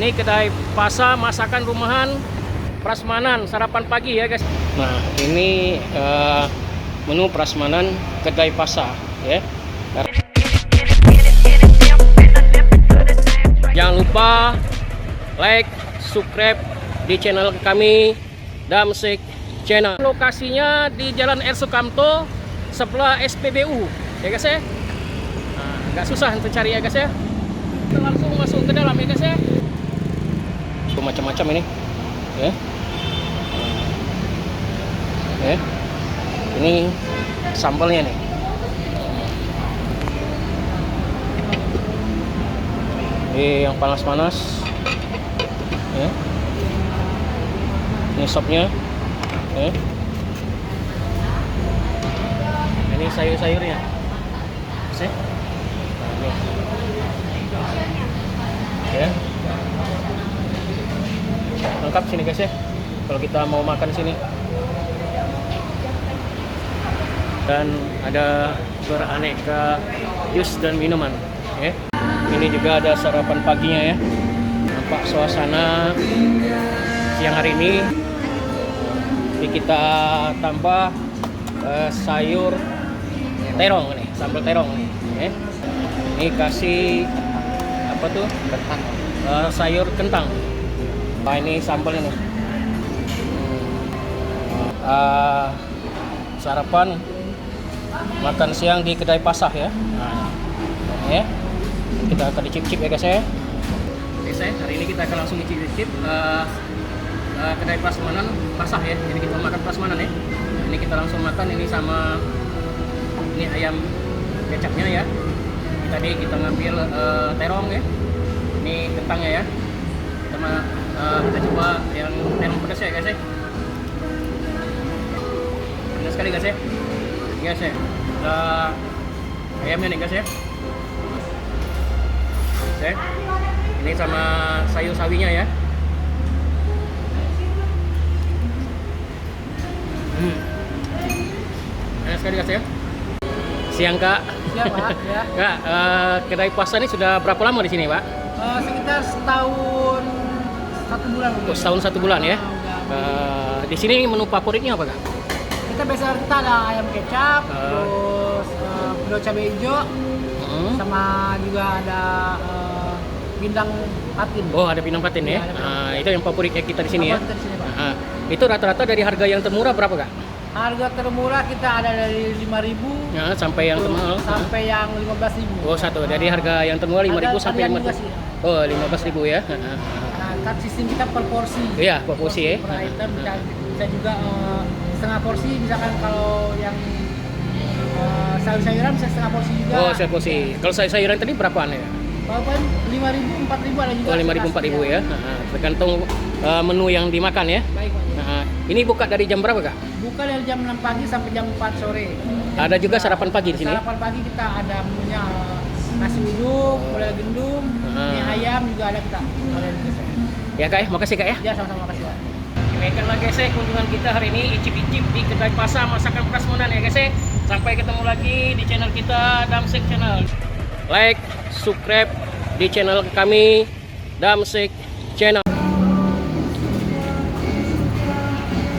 Ini kedai pasar masakan rumahan prasmanan sarapan pagi ya guys. Nah ini menu prasmanan kedai pasar ya. Jangan lupa like, subscribe di channel kami Damsik Channel. Lokasinya di Jalan R. Sukamto sebelah SPBU ya guys ya. Nah, agak susah untuk cari ya guys ya. Kita langsung masuk ke dalam ya guys ya. Macam-macam ini ya. Ya. Ini sambalnya nih. Ini yang panas-panas ya. Ini sopnya ya. Ini sayur-sayurnya ya. Ya. Lengkap sini guys ya, kalau kita mau makan sini. Dan ada beraneka jus dan minuman ya. Ini juga ada sarapan paginya ya. Nampak suasana siang hari ini. Jadi kita tambah sayur terong nih, sambal terong nih ya. Ini kasih apa tuh? Kentang. Sayur kentang. Nah ini sambalnya nih. Sarapan makan siang di kedai pasar ya. Nah, ya. Kita akan dicip-cip ya guys ya. Oke saya, hari ini kita akan langsung dicip-cip kedai prasmanan pasar ya. Jadi kita makan prasmanan ya. Ini kita langsung makan ini sama ini ayam kecapnya ya. Tadi kita ngambil terong ya. Ini kentangnya ya. Sama kita coba yang terong pedas ya guys ya. Pedas sekali guys ya. Guys ya. Ayamnya nih guys ya. Oke. Ini sama sayur sawinya ya. Enak sekali guys ya. Siang kak. Siang pak. Ya. Kak, kedai pasar ini sudah berapa lama di sini pak? Sekitar setahun 1 bulan. Oh, setahun 1 bulan ya. Di sini menu favoritnya apa kak? Kita biasa kita ada ayam kecap, terus pedo cabai hijau, sama juga ada pindang patin. Oh ada pindang patin ya. Itu yang favoritnya kita di sini ya. Kita di sini, Pak. Itu rata-rata dari harga yang termurah berapa kak? Harga termurah kita ada dari 5.000 Ya, sampai yang termahal sampai yang 15.000. Oh satu, dari harga yang termurah 5.000 sampai 15.000. Oh 15.000 ya. Kan sistem kita per porsi. Iya per porsi ya. Per item bisa juga setengah porsi, misalkan kalau yang sayur-sayuran bisa setengah porsi juga. Oh setengah porsi. Kalau sayuran tadi berapaan ya? Kalau 5.000, 4.000 ada juga. Oh 5.000, 4.000 ya. Tergantung menu yang dimakan ya. Baik Pak. Ini buka dari jam berapa kak? Buka dari jam 6 pagi sampai jam 4 sore. Ada juga sarapan pagi di sini. Sarapan pagi kita ada menunya nasi uduk, boleh gendum, mie ayam juga ada kita. Ya kak ya, makasih kak ya. Ya sama-sama, makasih Pak. Demikianlah guys ya kunjungan kita hari ini, icip-icip di kedai pasar masakan prasmanan ya guys ya. Sampai ketemu lagi di channel kita Damsik Channel. Like, subscribe di channel kami Damsik Channel.